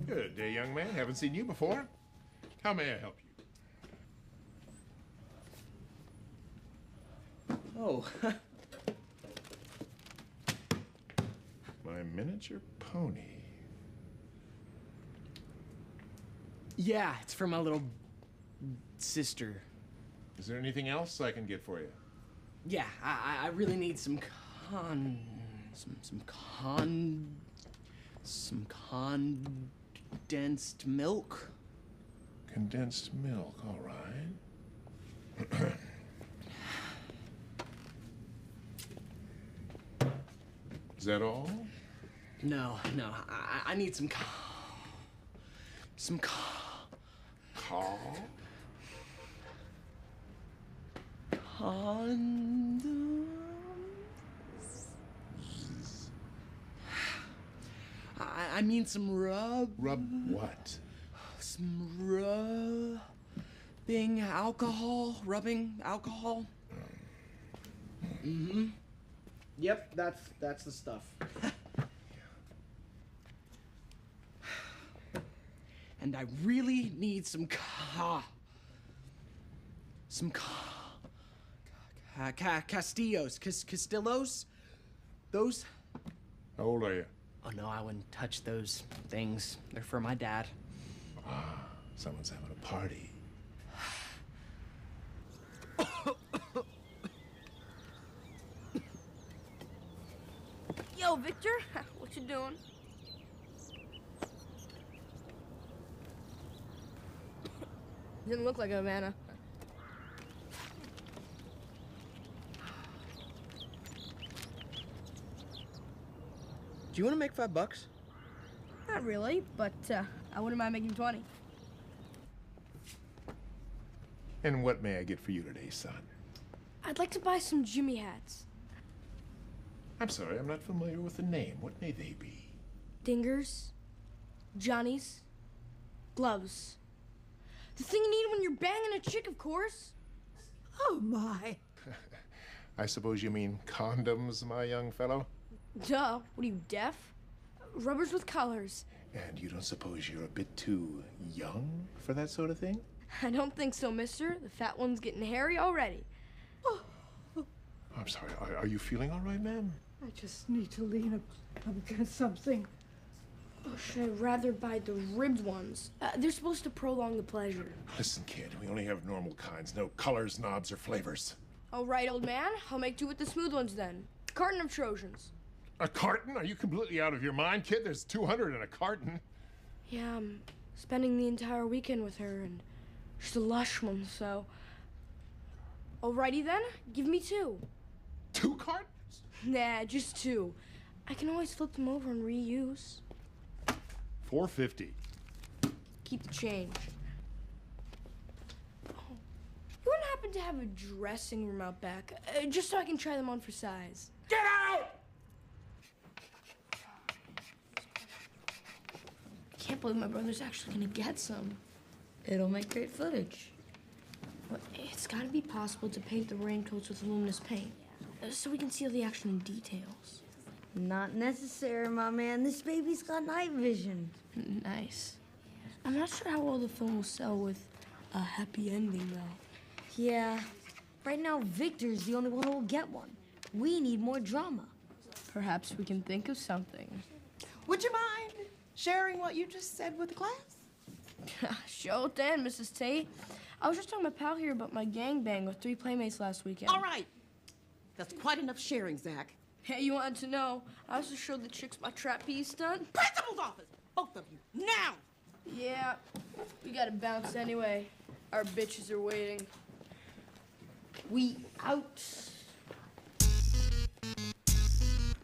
Good day, young man. Haven't seen you before. How may I help you? Oh. My miniature pony. Yeah, it's for my little sister. Is there anything else I can get for you? Yeah, I really need some condensed milk. Condensed milk, all right. Is that all? No, I need some Call? condoms. I mean some rub. Rub what? Some rubbing alcohol. Rubbing alcohol. Mm-hmm. Yep, that's the stuff. And I really need some Castillos? Those? How old are you? Oh no, I wouldn't touch those things. They're for my dad. Ah, someone's having a party. Yo, Victor, what you doing? Didn't look like Havana. Do you want to make $5? Not really, but I wouldn't mind making 20. And what may I get for you today, son? I'd like to buy some Jimmy hats. I'm sorry, I'm not familiar with the name. What may they be? Dingers, Johnnies, gloves. The thing you need when you're banging a chick, of course. Oh, my. I suppose you mean condoms, my young fellow? Duh, what are you, deaf? Rubbers with colors. And you don't suppose you're a bit too young for that sort of thing? I don't think so, mister. The fat one's getting hairy already. Oh, I'm sorry, are you feeling all right, ma'am? I just need to lean up against something. Or should I rather buy the ribbed ones? They're supposed to prolong the pleasure. Listen, kid, we only have normal kinds. No colors, knobs, or flavors. All right, old man. I'll make do with the smooth ones then. Carton of Trojans. A carton? Are you completely out of your mind, kid? There's 200 in a carton. Yeah, I'm spending the entire weekend with her, and she's a lush one, so... Alrighty then, give me 2. 2 cartons? Nah, just 2. I can always flip them over and reuse. $4.50. Keep the change. Oh, you wouldn't happen to have a dressing room out back, just so I can try them on for size? Get out! I can't believe my brother's actually gonna get some. It'll make great footage. But it's gotta be possible to paint the raincoats with luminous paint, so we can see all the action and details. Not necessary, my man. This baby's got night vision. Nice. I'm not sure how well the film will sell with a happy ending, though. Yeah. Right now, Victor's the only one who will get one. We need more drama. Perhaps we can think of something. Would you mind sharing what you just said with the class? Sure then, Mrs. Tate. I was just telling my pal here about my gangbang with 3 playmates last weekend. All right. That's quite enough sharing, Zach. Hey, you wanted to know? I also showed the chicks my trapeze stunt. Principal's office! Both of you, now! Yeah, we gotta bounce anyway. Our bitches are waiting. We out.